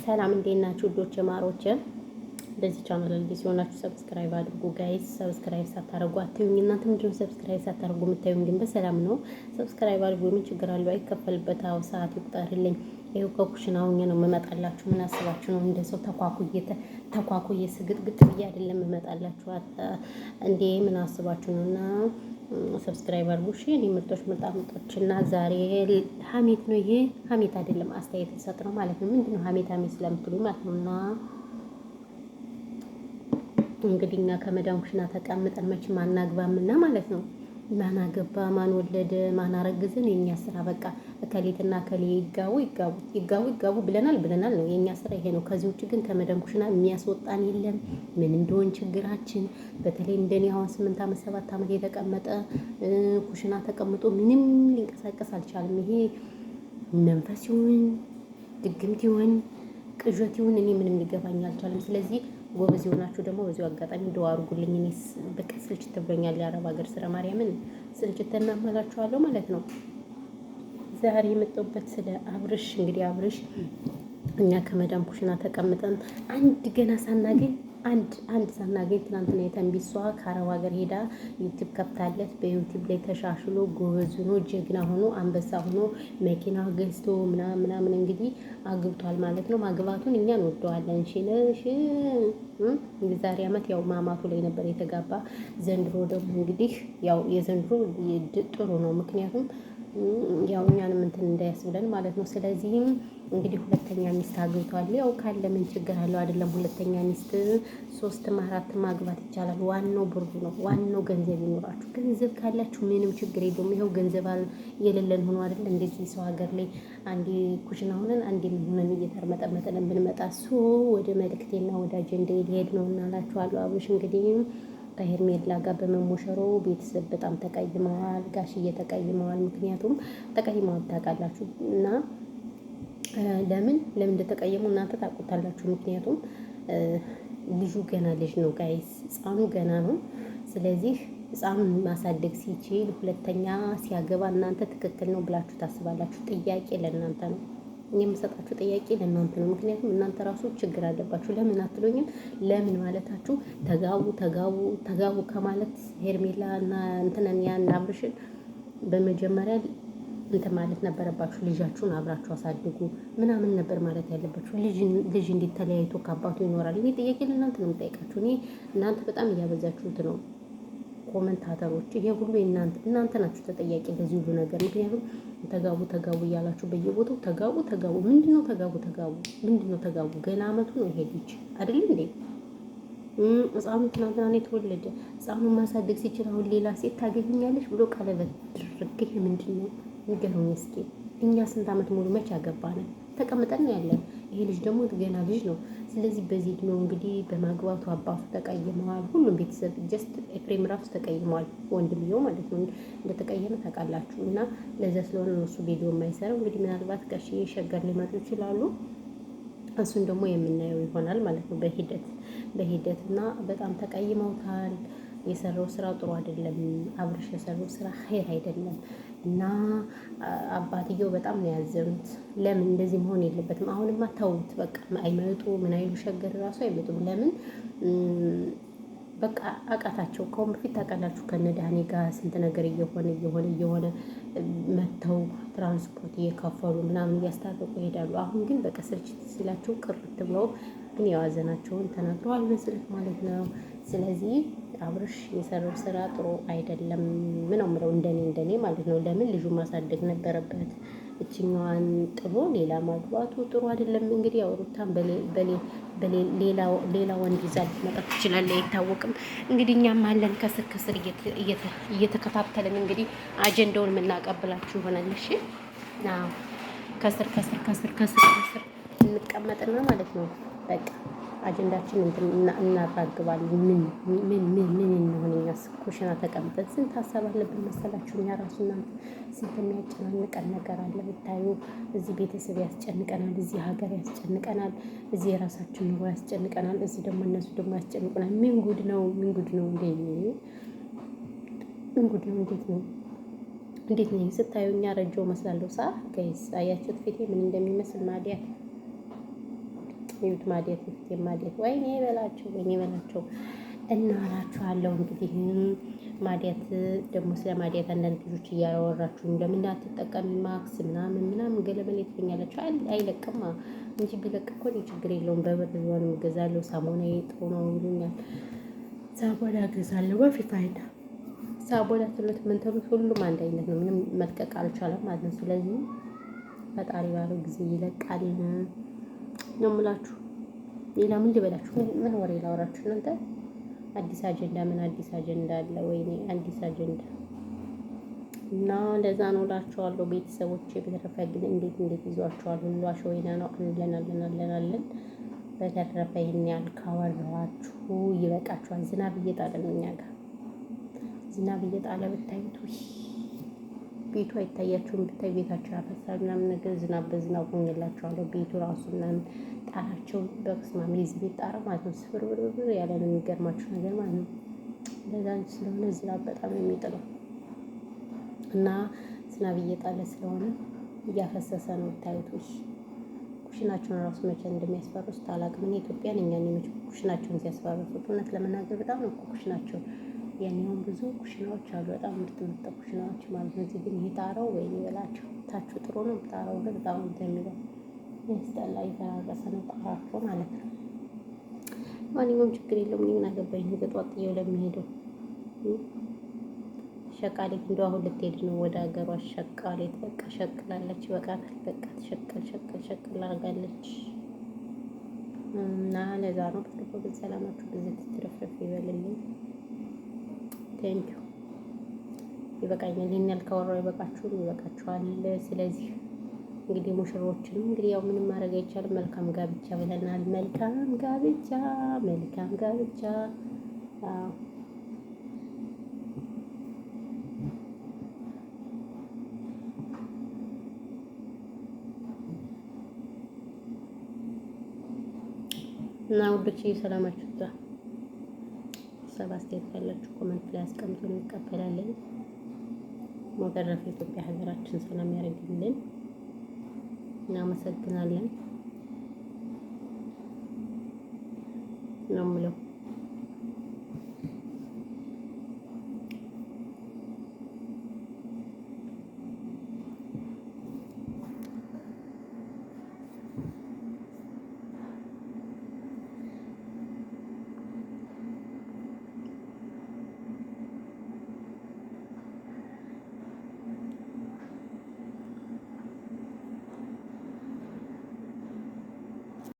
ሰላም እንዴት ናችሁ? ውዶቼ ማሮቼ፣ ለዚህ ቻናል አዲስ የሆናችሁ ሰብስክራይብ አድርጉ ጋይስ። ሰብስክራይብ ሳታደርጉ አትዩኝ። እናንተ ምንድነው ሰብስክራይብ ሳታደርጉ የምታዩኝ? ግን በሰላም ነው። ሰብስክራይብ አድርጉ። ምን ችግር አለው? አይከፈልበት። አዎ ሰዓት ይቁጠርልኝ። ይኸው ከኩሽና ሆኜ ነው የምመጣላችሁ። ምን አስባችሁ ነው? እንደ ሰው ተኳኩዬ ስግጥግጥ ብዬ አይደለም የምመጣላችሁ። እንዴ ምን አስባችሁ ነው? እና ሰብስክራይብ አድርጉ። እሺ እኔ ምርጦች ምርጦች እና ዛሬ ሀሜት ነው ይሄ። ሀሜት አይደለም አስተያየት ልሰጥ ነው ማለት ነው። ምንድነው ሀሜት ስለምትሉ ማለት ነው። እና እንግዲህ እኛ ከመዳም ኩሽና ተቀምጠን መቼም አናግባምና ማለት ነው። ማን አገባ ማን ወለደ ማን አረግዝን የኛ ስራ በቃ እከሌትና እከሌ ይጋቡ ብለናል ነው የኛ ስራ ይሄ ነው። ከዚህ ውጭ ግን ከመዳም ኩሽና የሚያስወጣን የለም። ምን እንደሆን ችግራችን በተለይ እንደኔ አሁን 8 ዓመት 7 ዓመት የተቀመጠ ኩሽና ተቀምጦ ምንም ሊንቀሳቀስ አልቻለም። ይሄ መንፈስ ይሁን ድግምት ይሁን ቅዠት ይሁን እኔ ምንም ሊገባኝ አልቻለም። ስለዚህ ጎበዝ የሆናችሁ ደግሞ በዚሁ አጋጣሚ ደው አድርጉልኝ። እኔስ በቃ ስልችት ብሎኛል። የአረብ ሀገር ስራ ማርያምን ስልችት እናመላችኋለሁ ማለት ነው። ዛሬ የመጣሁበት ስለ አብርሽ እንግዲህ አብርሽ እኛ ከመዳም ኩሽና ተቀምጠን አንድ ገና ሳናገኝ ትናንትና የተንቢሷ ከአረብ ሀገር ሄዳ ዩቲዩብ ከፍታለት በዩቲዩብ ላይ ተሻሽሎ ጎበዝ ሆኖ ጀግና ሆኖ አንበሳ ሆኖ መኪና ገዝቶ ምናምን እንግዲህ አግብቷል ማለት ነው። ማግባቱን እኛ እንወደዋለን። ዛሬ ዓመት ያው ማማቱ ላይ ነበር የተጋባ። ዘንድሮ ደግሞ እንግዲህ ያው የዘንድሮ ጥሩ ነው። ምክንያቱም ያው እኛንም እንትን እንዳያስብለን ማለት ነው። ስለዚህም እንግዲህ ሁለተኛ ሚስት አግብቷል። ያው ካለ ምን ችግር አለው? አይደለም ሁለተኛ ሚስት 3 4 ማግባት ይቻላል። ዋናው ብሩ ነው። ዋናው ገንዘብ ይኖራችሁ። ገንዘብ ካላችሁ ምንም ችግር የለውም። ይኸው ገንዘብ የሌለን ሆኖ አይደል እንደዚህ ሰው ሀገር ላይ አንዴ ኩሽና ሆነን አንዴ ሆነን እየተርመጠመጠን ብንመጣ ወደ መልእክቴና ወደ አጀንዳ ሊሄድ ነው እናላችኋለሁ። አብርሽ እንግዲህ ከሄርሜላ ጋር በመሞሸሮ ቤተሰብ በጣም ተቀይመዋል። ጋሽዬ ተቀይመዋል። ምክንያቱም ተቀይመዋል ታውቃላችሁ። እና ለምን እንደተቀየሙ እናንተ ታውቁታላችሁ። ምክንያቱም ልጁ ገና ልጅ ነው ጋይስ፣ ህፃኑ ገና ነው። ስለዚህ ህፃኑን ማሳደግ ሲችል ሁለተኛ ሲያገባ እናንተ ትክክል ነው ብላችሁ ታስባላችሁ? ጥያቄ ለእናንተ ነው። የምሰጣችሁ ጥያቄ ለእናንተ ነው። ምክንያቱም እናንተ ራሱ ችግር አለባችሁ። ለምን አትሉኝም? ለምን ማለታችሁ ተጋቡ ከማለት ሄርሜላ እና እንትነን ያን አብርሽን በመጀመሪያ እንትን ማለት ነበረባችሁ። ልጃችሁን አብራችሁ አሳድጉ ምናምን ነበር ማለት ያለባችሁ። ልጅ እንዴት ተለያይቶ ከአባቱ ይኖራል? እኔ ጥያቄ ለእናንተ ነው የምጠይቃችሁ። እናንተ በጣም እያበዛችሁት ነው ኮመንታተሮች። ይሄ ሁሉ እናንተ ናችሁ ተጠያቂ ለዚህ ሁሉ ነገር። ምክንያቱም ተጋቡ እያላችሁ በየቦታው ተጋቡ ምንድነው? ምንድነው ተጋቡ? ገና አመቱ ነው ይሄ ልጅ አይደል እንዴ? ህፃኑ ትናንትና ነው የተወለደ። ህፃኑን ማሳደግ ሲችል አሁን ሌላ ሴት ታገኛለች ብሎ ቀለበት ድርግ። ይሄ ምንድነው? ንገሩኝ እስኪ። እኛ ስንት አመት ሙሉ መች አገባን? ተቀምጠን ያለን። ይሄ ልጅ ደግሞ ገና ልጅ ነው። ስለዚህ በዚህ እድሜው እንግዲህ በማግባቱ አባቱ ተቀይመዋል። ሁሉም ቤተሰብ ጀስት ኤፍሬም ራሱ ተቀይመዋል። ወንድምየው ማለት ነው እንደተቀየመ ታውቃላችሁ። እና ለዛ ስለሆነ ነው እሱ ቪዲዮ የማይሰራው። እንግዲህ ምናልባት ጋሽዬ ሸገር ሊመጡ ይችላሉ። እሱን ደግሞ የምናየው ይሆናል ማለት ነው በሂደት እና በጣም ተቀይመውታል። የሰራው ስራ ጥሩ አይደለም። አብርሽ የሰራው ስራ ኸይር አይደለም። እና አባትየው በጣም ነው ያዘኑት። ለምን እንደዚህ መሆን የለበትም። አሁንማ ተውት በቃ። አይመጡ ምን አይሉ ሸገር ራሱ አይመጡም። ለምን በቃ አቃታቸው። ከአሁን በፊት ታውቃላችሁ ከነዳኒ ጋር ስንት ነገር እየሆነ መተው ትራንስፖርት እየከፈሉ ምናምን እያስታረቁ ይሄዳሉ። አሁን ግን በቃ ስልችት ሲላቸው ቅርት ብለው ግን የዋዘናቸውን ተናግረዋል በስልክ ማለት ነው። ስለዚህ አብርሽ የሰራው ስራ ጥሩ አይደለም ነው የምለው፣ እንደኔ ማለት ነው። ለምን ልጁ ማሳደግ ነበረበት። እችኛዋን ጥሎ ሌላ ማግባቱ ጥሩ አይደለም። እንግዲህ ያው ሩታን ሌላ ወንድ ይዛ ልትመጣ ትችላለች፣ አይታወቅም። እንግዲህ እኛም አለን ከስር እየተከታተልን እንግዲህ አጀንዳውን የምናቀብላችሁ ይሆናል። እሺ ከስር እንቀመጥና ማለት ነው በቃ አጀንዳችን እናራግባለን። ምን እንሆን? እኛስ ኩሽና ተቀምጠን ስንት ሀሳብ አለብን መሰላችሁ? እኛ ራሱ እናንተ ስንት የሚያጨናንቀን ነገር አለ ብታዩ። እዚህ ቤተሰብ ያስጨንቀናል፣ እዚህ ሀገር ያስጨንቀናል፣ እዚህ የራሳችን ኑሮ ያስጨንቀናል፣ እዚህ ደግሞ እነሱ ደግሞ ያስጨንቁናል። ምን ጉድ ነው እንዴ? ምን ጉድ ነው? እንዴት ነው ስታዩ? እኛ ረጀው መስላለሁ። ጋይስ አያችሁት ፊቴ ምን እንደሚመስል ማዲያ ይሁት ማዲያት የማዲያት ወይኔ በላቸው ወይኔ በላቸው እና እላችኋለሁ። እንግዲህ ማዲያት ደግሞ ስለ ማዲያት አንዳንድ ልጆች እያወራችሁ እንደምን አትጠቀሚ ማክስ ምናምን ገለመሌ ትሉኛላችሁ። አይለቅማ እንጂ ቢለቅ እኮ ችግር የለውም። በብር ቢሆንም እገዛለሁ። ሳሙና ጥሩ ነው ይሉኛል። ሳሙና እገዛለሁ። በፊት አይዳ ሳሙና ትሉት ምን ትሉት ሁሉም አንድ አይነት ነው። ምንም መልቀቅ አልቻለም ማለት ነው። ስለዚህ ፈጣሪ ባለው ጊዜ ይለቃል ነው የምላችሁ። ሌላ ምን ልበላችሁ? ምን ወሬ ላወራችሁ እናንተ? አዲስ አጀንዳ ምን አዲስ አጀንዳ አለ? ወይኔ አዲስ አጀንዳ እና እንደዛ ነው እላችኋለሁ ቤተሰቦቼ። በተረፈ ግን እንዴት ይዟችኋል? ሁሏችሁ ወይና ነው አለን። በተረፈ ይሄን ያህል ካወራኋችሁ ይበቃችኋል። ዝናብ እየጣለ ነው እኛ ጋር ዝናብ እየጣለ ብታዩት ቤቱ አይታያችሁም። ብታይ ቤታቸው ያፈሳል ምናምን ነገር ዝናብ በዝናብ ሆኜላችኋለሁ። ቤቱ ራሱ ምናምን ጣራቸው በቅስማም የዚህ ቤት ጣራ ማለት ነው ስብርብርብር ያለ ነው። የሚገርማችሁ ነገር ማለት ነው። እንደዛ ስለሆነ ዝናብ በጣም የሚጥለው እና ዝናብ እየጣለ ስለሆነ እያፈሰሰ ነው ብታዩት። ኩሽናቸውን ራሱ መቼ እንደሚያስፈርሱ አላውቅም። እኔ ኢትዮጵያን እኛን የመች ኩሽናቸውን ሲያስፈርሱት እውነት ለመናገር በጣም ነው ኩሽናቸው የኔውን ብዙ ኩሽናዎች አሉ። በጣም ምርጥ ኩሽናዎች ማለት ነው። እዚህ ግን ይሄ ጣራው ወይኔ በላቸው። ታቹ ጥሩ ነው። ጣራው ግን በጣም እንደሚለው ያስጠላ። የተራቀሰ ነው ጣራቸው ማለት ነው። ማንኛውም ችግር የለውም። እኔ ምን አገባኝ? ገጧጥየው ለሚሄደው ሸቃሌት እንደው አሁን ልትሄድ ነው ወደ ሀገሯ። ሸቃሌት በቃ ሸቅላለች። በቃ ሸቅል አድርጋለች። እና ለዛ ነው በትክክል ሰላማችሁ ብዙ ትትረፍረፍ ይበልልኝ። ቴንኪው። ይበቃኛል። ይሄን ያልካወራው ይበቃችኋል። ስለዚህ እንግዲህ ሙሽሮችንም እንግዲህ ያው ምንም ማድረግ አይቻልም። መልካም ጋብቻ ብለናል። መልካም ጋብቻ። እና ውዶች ሰላማችሁ ይብዛ። ሀሳብ አስተያየት ካላችሁ ኮመንት ላይ አስቀምጡ፣ እንቀበላለን። በተረፈ ኢትዮጵያ ሀገራችን ሰላም ያደርግልን። እናመሰግናለን ነው የምለው።